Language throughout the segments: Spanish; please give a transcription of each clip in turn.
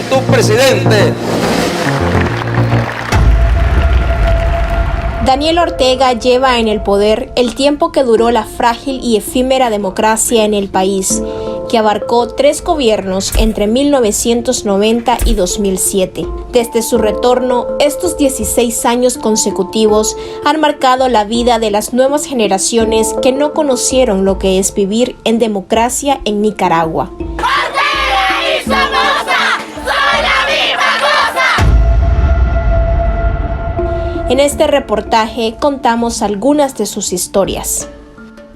tu presidente. Daniel Ortega lleva en el poder el tiempo que duró la frágil y efímera democracia en el país, que abarcó 3 gobiernos entre 1990 y 2007. Desde su retorno, estos 16 años consecutivos han marcado la vida de las nuevas generaciones que no conocieron lo que es vivir en democracia en Nicaragua. ¡Ortega y Somoza son la misma cosa! En este reportaje contamos algunas de sus historias.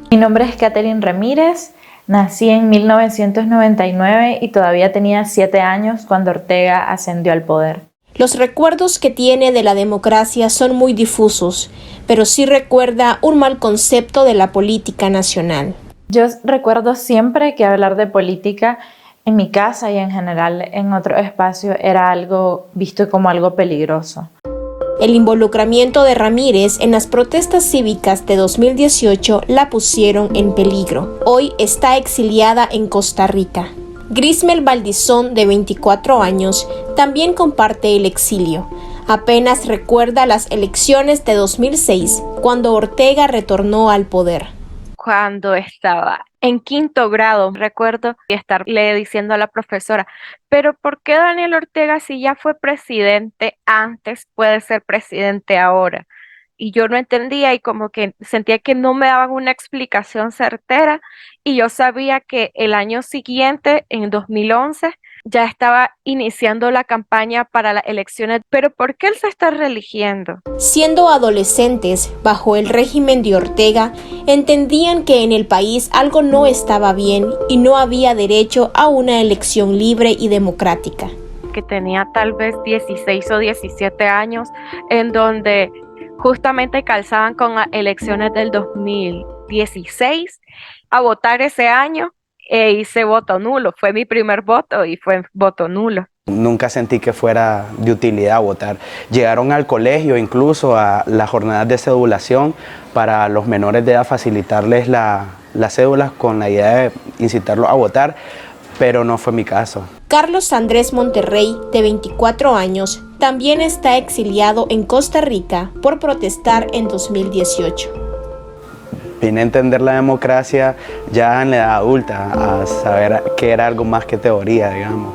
Mi nombre es Catherine Ramírez. Nací en 1999 y todavía tenía 7 años cuando Ortega ascendió al poder. Los recuerdos que tiene de la democracia son muy difusos, pero sí recuerda un mal concepto de la política nacional. Yo recuerdo siempre que hablar de política en mi casa y en general en otro espacio era algo visto como algo peligroso. El involucramiento de Ramírez en las protestas cívicas de 2018 la pusieron en peligro. Hoy está exiliada en Costa Rica. Grismel Valdizón, de 24 años, también comparte el exilio. Apenas recuerda las elecciones de 2006, cuando Ortega retornó al poder. Cuando estaba en 5º grado, recuerdo estarle diciendo a la profesora, pero ¿por qué Daniel Ortega, si ya fue presidente antes, puede ser presidente ahora? Y yo no entendía y como que sentía que no me daban una explicación certera, y yo sabía que el año siguiente, en 2011, ya estaba iniciando la campaña para las elecciones. Pero ¿por qué él se está reeligiendo? Siendo adolescentes, bajo el régimen de Ortega, entendían que en el país algo no estaba bien y no había derecho a una elección libre y democrática. Que tenía tal vez 16 o 17 años, en donde justamente calzaban con las elecciones del 2016, a votar ese año. Hice voto nulo, fue mi primer voto y fue voto nulo. Nunca sentí que fuera de utilidad votar. Llegaron al colegio, incluso a las jornadas de cedulación para los menores de edad, facilitarles las cédulas con la idea de incitarlos a votar, pero no fue mi caso. Carlos Andrés Monterrey, de 24 años, también está exiliado en Costa Rica por protestar en 2018. Vine a entender la democracia ya en la edad adulta, a saber que era algo más que teoría, digamos.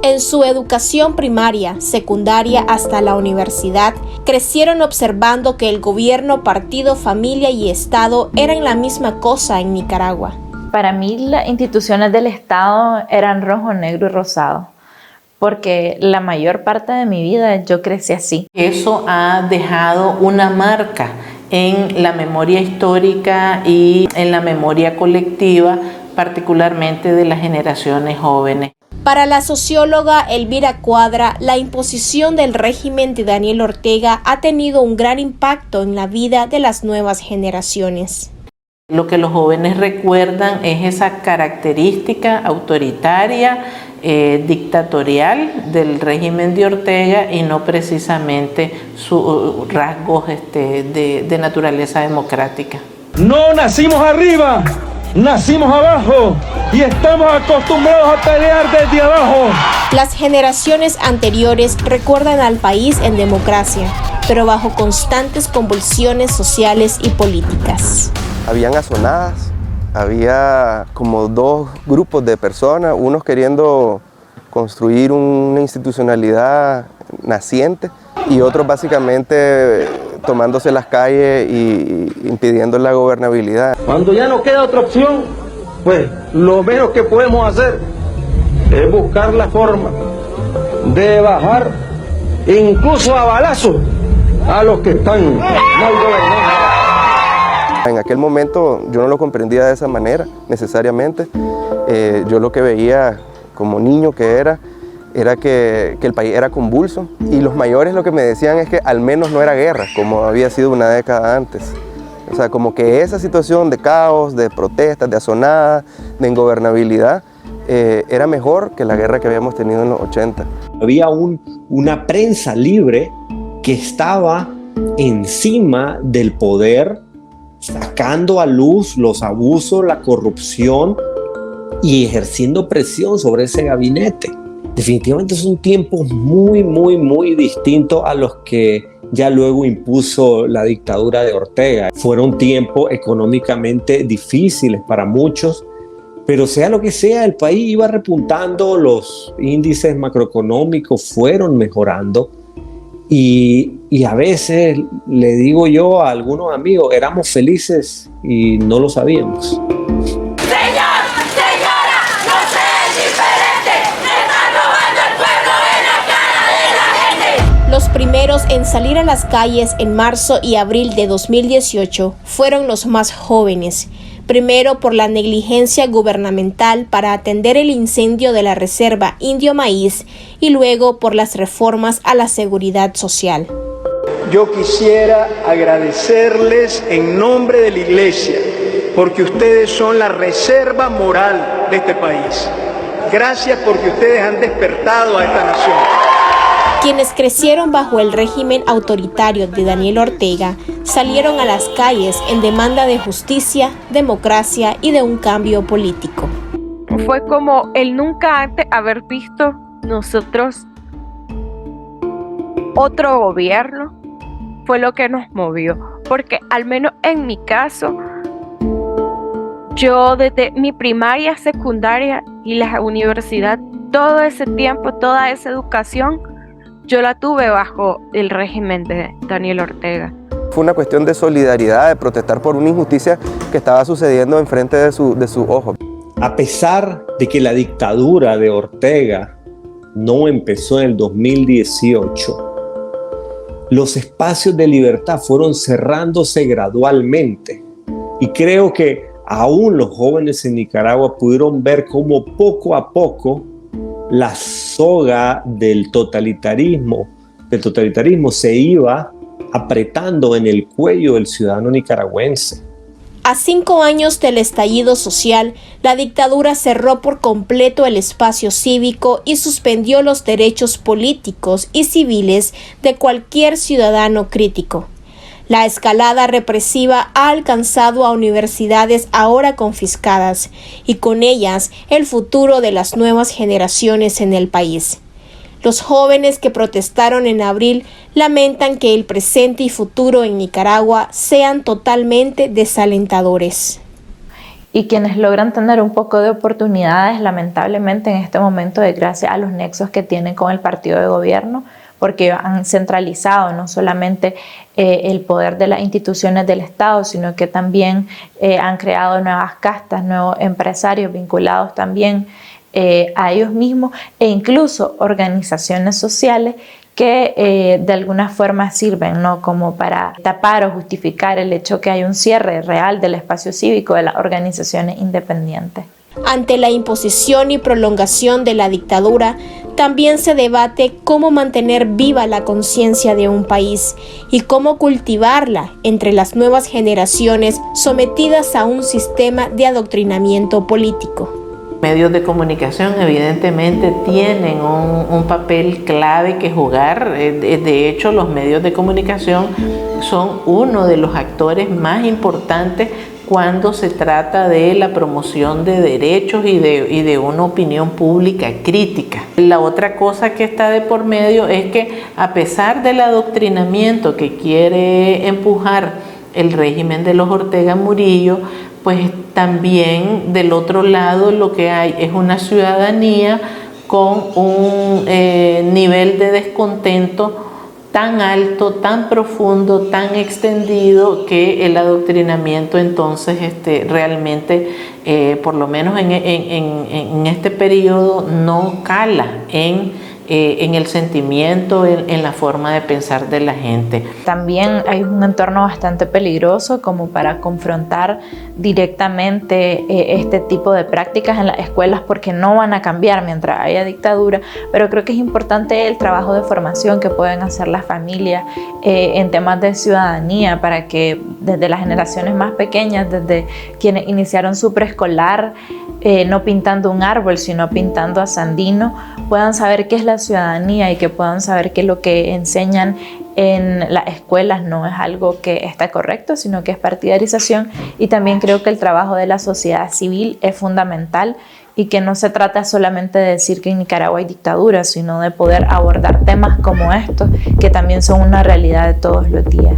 En su educación primaria, secundaria hasta la universidad, crecieron observando que el gobierno, partido, familia y Estado eran la misma cosa en Nicaragua. Para mí las instituciones del Estado eran rojo, negro y rosado, porque la mayor parte de mi vida yo crecí así. Eso ha dejado una marca en la memoria histórica y en la memoria colectiva, particularmente de las generaciones jóvenes. Para la socióloga Elvira Cuadra, la imposición del régimen de Daniel Ortega ha tenido un gran impacto en la vida de las nuevas generaciones. Lo que los jóvenes recuerdan es esa característica autoritaria, dictatorial del régimen de Ortega y no precisamente sus rasgos de naturaleza democrática. No nacimos arriba, nacimos abajo y estamos acostumbrados a pelear desde abajo. Las generaciones anteriores recuerdan al país en democracia, pero bajo constantes convulsiones sociales y políticas. Habían azonadas, había como 2 grupos de personas, unos queriendo construir una institucionalidad naciente y otros básicamente tomándose las calles y impidiendo la gobernabilidad. Cuando ya no queda otra opción, pues lo menos que podemos hacer es buscar la forma de bajar incluso a balazos a los que están mal gobernados. En aquel momento yo no lo comprendía de esa manera necesariamente. Yo lo que veía como niño que era que el país era convulso y los mayores lo que me decían es que al menos no era guerra como había sido una década antes. O sea, como que esa situación de caos, de protestas, de azonadas, de ingobernabilidad era mejor que la guerra que habíamos tenido en los 80. Había una prensa libre que estaba encima del poder, sacando a luz los abusos, la corrupción y ejerciendo presión sobre ese gabinete. definitivamente son tiempos muy, muy, muy distintos a los que ya luego impuso la dictadura de Ortega. Fueron tiempos económicamente difíciles para muchos, pero sea lo que sea, el país iba repuntando, los índices macroeconómicos fueron mejorando y a veces le digo yo a algunos amigos, éramos felices y no lo sabíamos. Los primeros en salir a las calles en marzo y abril de 2018 fueron los más jóvenes, primero por la negligencia gubernamental para atender el incendio de la reserva Indio Maíz y luego por las reformas a la seguridad social. Yo quisiera agradecerles en nombre de la Iglesia, porque ustedes son la reserva moral de este país. Gracias porque ustedes han despertado a esta nación. Quienes crecieron bajo el régimen autoritario de Daniel Ortega salieron a las calles en demanda de justicia, democracia y de un cambio político. Fue como el nunca antes haber visto nosotros otro gobierno, fue lo que nos movió, porque al menos en mi caso, yo desde mi primaria, secundaria y la universidad, todo ese tiempo, toda esa educación, yo la tuve bajo el régimen de Daniel Ortega. Fue una cuestión de solidaridad, de protestar por una injusticia que estaba sucediendo enfrente de sus ojos. A pesar de que la dictadura de Ortega no empezó en el 2018, los espacios de libertad fueron cerrándose gradualmente. Y creo que aún los jóvenes en Nicaragua pudieron ver cómo poco a poco la soga del totalitarismo se iba apretando en el cuello del ciudadano nicaragüense. A 5 años del estallido social, la dictadura cerró por completo el espacio cívico y suspendió los derechos políticos y civiles de cualquier ciudadano crítico. La escalada represiva ha alcanzado a universidades ahora confiscadas y con ellas el futuro de las nuevas generaciones en el país. Los jóvenes que protestaron en abril lamentan que el presente y futuro en Nicaragua sean totalmente desalentadores. Y quienes logran tener un poco de oportunidades, lamentablemente en este momento es gracias a los nexos que tienen con el partido de gobierno, porque han centralizado no solamente el poder de las instituciones del Estado, sino que también han creado nuevas castas, nuevos empresarios vinculados también a ellos mismos e incluso organizaciones sociales que de alguna forma sirven, ¿no?, como para tapar o justificar el hecho que hay un cierre real del espacio cívico de las organizaciones independientes. Ante la imposición y prolongación de la dictadura, también se debate cómo mantener viva la conciencia de un país y cómo cultivarla entre las nuevas generaciones sometidas a un sistema de adoctrinamiento político. Medios de comunicación evidentemente tienen un papel clave que jugar. De hecho, los medios de comunicación son uno de los actores más importantes cuando se trata de la promoción de derechos y de una opinión pública crítica. La otra cosa que está de por medio es que a pesar del adoctrinamiento que quiere empujar el régimen de los Ortega Murillo, pues también del otro lado lo que hay es una ciudadanía con un nivel de descontento tan alto, tan profundo, tan extendido, que el adoctrinamiento entonces realmente, por lo menos en este periodo, no cala en el sentimiento, en la forma de pensar de la gente. También hay un entorno bastante peligroso como para confrontar directamente este tipo de prácticas en las escuelas, porque no van a cambiar mientras haya dictadura, pero creo que es importante el trabajo de formación que pueden hacer las familias en temas de ciudadanía, para que desde las generaciones más pequeñas, desde quienes iniciaron su preescolar, no pintando un árbol, sino pintando a Sandino, puedan saber qué es la ciudadanía y que puedan saber que lo que enseñan en las escuelas no es algo que está correcto, sino que es partidarización. Y también creo que el trabajo de la sociedad civil es fundamental, y que no se trata solamente de decir que en Nicaragua hay dictadura, sino de poder abordar temas como estos, que también son una realidad de todos los días.